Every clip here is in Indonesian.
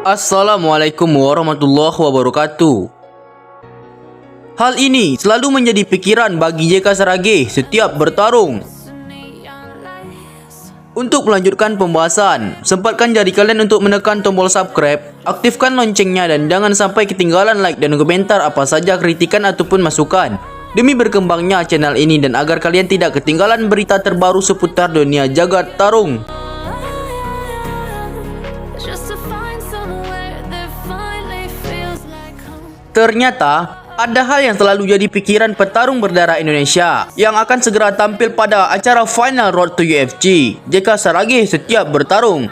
Assalamualaikum warahmatullahi wabarakatuh. Hal ini selalu menjadi pikiran bagi JK Saragih setiap bertarung. Untuk melanjutkan pembahasan, sempatkan jari kalian untuk menekan tombol subscribe, aktifkan loncengnya dan jangan sampai ketinggalan like dan komentar apa saja kritikan ataupun masukan, demi berkembangnya channel ini dan agar kalian tidak ketinggalan berita terbaru seputar dunia jagat tarung. Ternyata, ada hal yang selalu jadi pikiran petarung berdarah Indonesia yang akan segera tampil pada acara Final Road to UFC. JK Saragih setiap bertarung.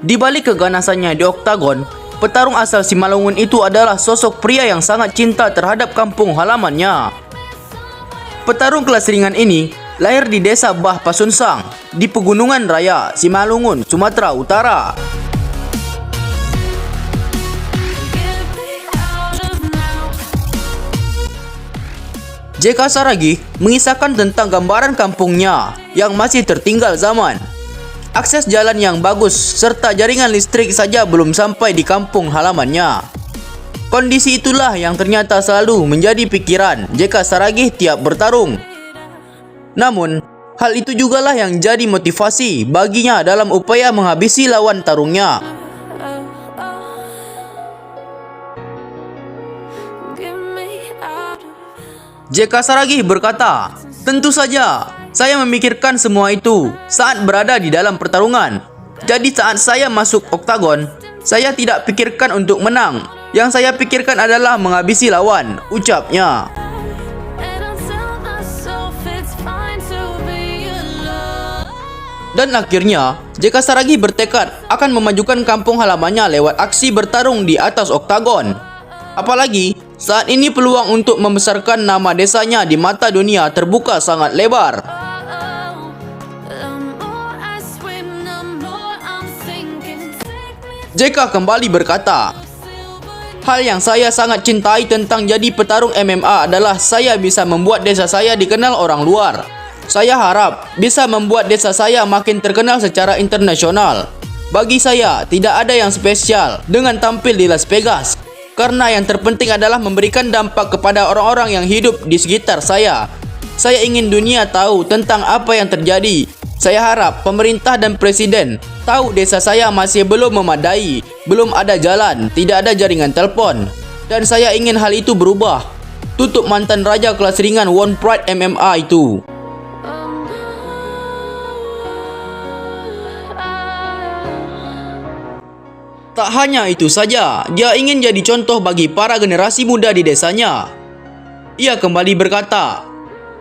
Di balik keganasannya di oktagon, petarung asal Simalungun itu adalah sosok pria yang sangat cinta terhadap kampung halamannya. Petarung kelas ringan ini lahir di desa Bah Pasunsang, di Pegunungan Raya, Simalungun, Sumatera Utara. JK Saragih mengisahkan tentang gambaran kampungnya yang masih tertinggal zaman. Akses jalan yang bagus serta jaringan listrik saja belum sampai di kampung halamannya. Kondisi itulah yang ternyata selalu menjadi pikiran JK Saragih tiap bertarung. Namun, hal itu jugalah yang jadi motivasi baginya dalam upaya menghabisi lawan tarungnya. JK Saragih berkata, "Tentu saja, saya memikirkan semua itu saat berada di dalam pertarungan. Jadi saat saya masuk oktagon, saya tidak pikirkan untuk menang. Yang saya pikirkan adalah menghabisi lawan," ucapnya. Dan akhirnya, JK Saragih bertekad akan memajukan kampung halamannya lewat aksi bertarung di atas oktagon. Apalagi, saat ini peluang untuk membesarkan nama desanya di mata dunia terbuka sangat lebar. JK kembali berkata, "Hal yang saya sangat cintai tentang jadi petarung MMA adalah saya bisa membuat desa saya dikenal orang luar. Saya harap bisa membuat desa saya makin terkenal secara internasional. Bagi saya, tidak ada yang spesial dengan tampil di Las Vegas. Karena yang terpenting adalah memberikan dampak kepada orang-orang yang hidup di sekitar saya. Saya ingin dunia tahu tentang apa yang terjadi. Saya harap pemerintah dan presiden tahu desa saya masih belum memadai, belum ada jalan, tidak ada jaringan telepon. Dan saya ingin hal itu berubah," tutup mantan raja kelas ringan One Pride MMA itu. Tak hanya itu saja, dia ingin jadi contoh bagi para generasi muda di desanya. Ia kembali berkata,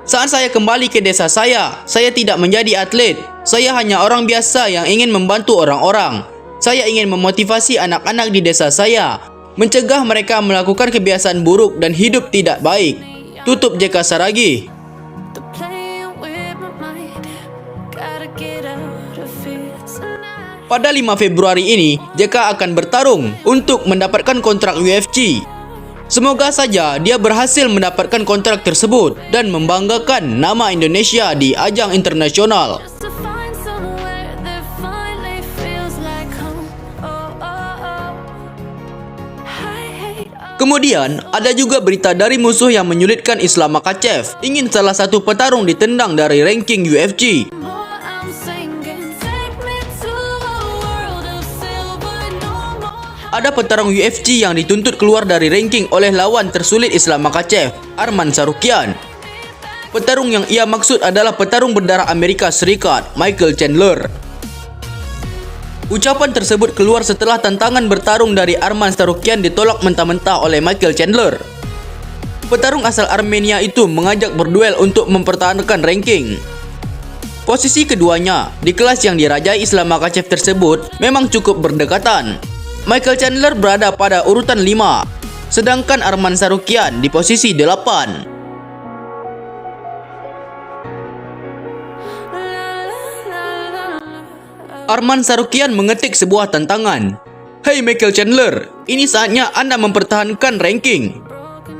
"Saat saya kembali ke desa saya tidak menjadi atlet. Saya hanya orang biasa yang ingin membantu orang-orang. Saya ingin memotivasi anak-anak di desa saya, mencegah mereka melakukan kebiasaan buruk dan hidup tidak baik," tutup JK Saragih. Pada 5 Februari ini, JK akan bertarung untuk mendapatkan kontrak UFC. Semoga saja dia berhasil mendapatkan kontrak tersebut dan membanggakan nama Indonesia di ajang internasional. Kemudian, ada juga berita dari musuh yang menyulitkan Islam Makhachev. Ingin salah satu petarung ditendang dari ranking UFC. Ada petarung UFC yang dituntut keluar dari ranking oleh lawan tersulit Islam Makhachev, Arman Tsarukyan. Petarung yang ia maksud adalah petarung berdarah Amerika Serikat, Michael Chandler. Ucapan tersebut keluar setelah tantangan bertarung dari Arman Tsarukyan ditolak mentah-mentah oleh Michael Chandler. Petarung asal Armenia itu mengajak berduel untuk mempertahankan ranking. Posisi keduanya di kelas yang dirajai Islam Makhachev tersebut memang cukup berdekatan. Michael Chandler berada pada urutan 5, sedangkan Arman Tsarukyan di posisi 8. Arman Tsarukyan mengetik sebuah tantangan. "Hey Michael Chandler, ini saatnya Anda mempertahankan ranking.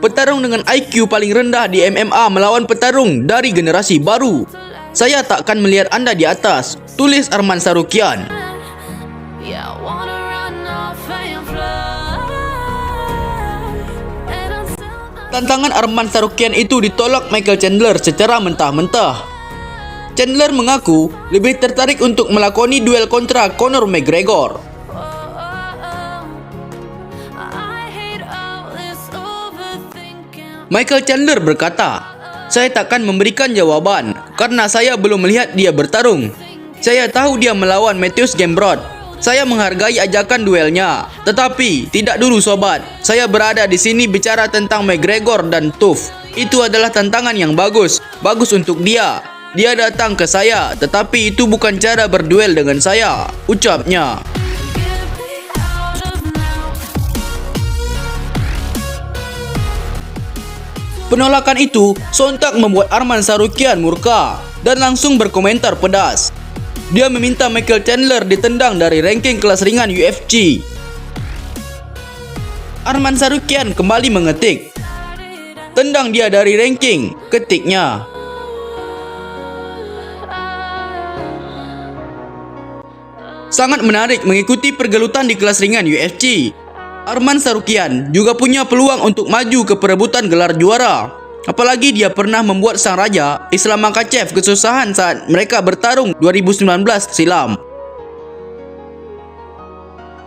Petarung dengan IQ paling rendah di MMA melawan petarung dari generasi baru. Saya tak akan melihat Anda di atas," tulis Arman Tsarukyan. Yeah, I wanna run off and fly. And until the Tantangan Arman Sarukian itu ditolak Michael Chandler secara mentah-mentah. Chandler mengaku lebih tertarik untuk melakoni duel kontra Conor McGregor. I hate all this overthinking. Michael Chandler berkata, "Saya takkan memberikan jawaban karena saya belum melihat dia bertarung. Saya tahu dia melawan Matthews Gamrot. Saya menghargai ajakan duelnya, tetapi tidak dulu sobat. Saya berada di sini bicara tentang McGregor dan Tooth. Itu adalah tantangan yang bagus untuk dia. Dia datang ke saya, tetapi itu bukan cara berduel dengan saya," ucapnya. Get me out of now. Penolakan itu sontak membuat Arman Sarukian murka dan langsung berkomentar pedas. Dia meminta Michael Chandler ditendang dari ranking kelas ringan UFC. Arman Sarukian kembali mengetik, "Tendang dia dari ranking," ketiknya. Sangat menarik mengikuti pergelutan di kelas ringan UFC. Arman Sarukian juga punya peluang untuk maju ke perebutan gelar juara. Apalagi dia pernah membuat sang raja Islam Makhachev kesusahan saat mereka bertarung 2019 silam.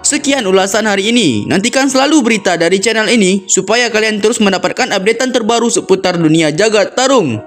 Sekian ulasan hari ini. Nantikan selalu berita dari channel ini supaya kalian terus mendapatkan updatean terbaru seputar dunia jagat tarung.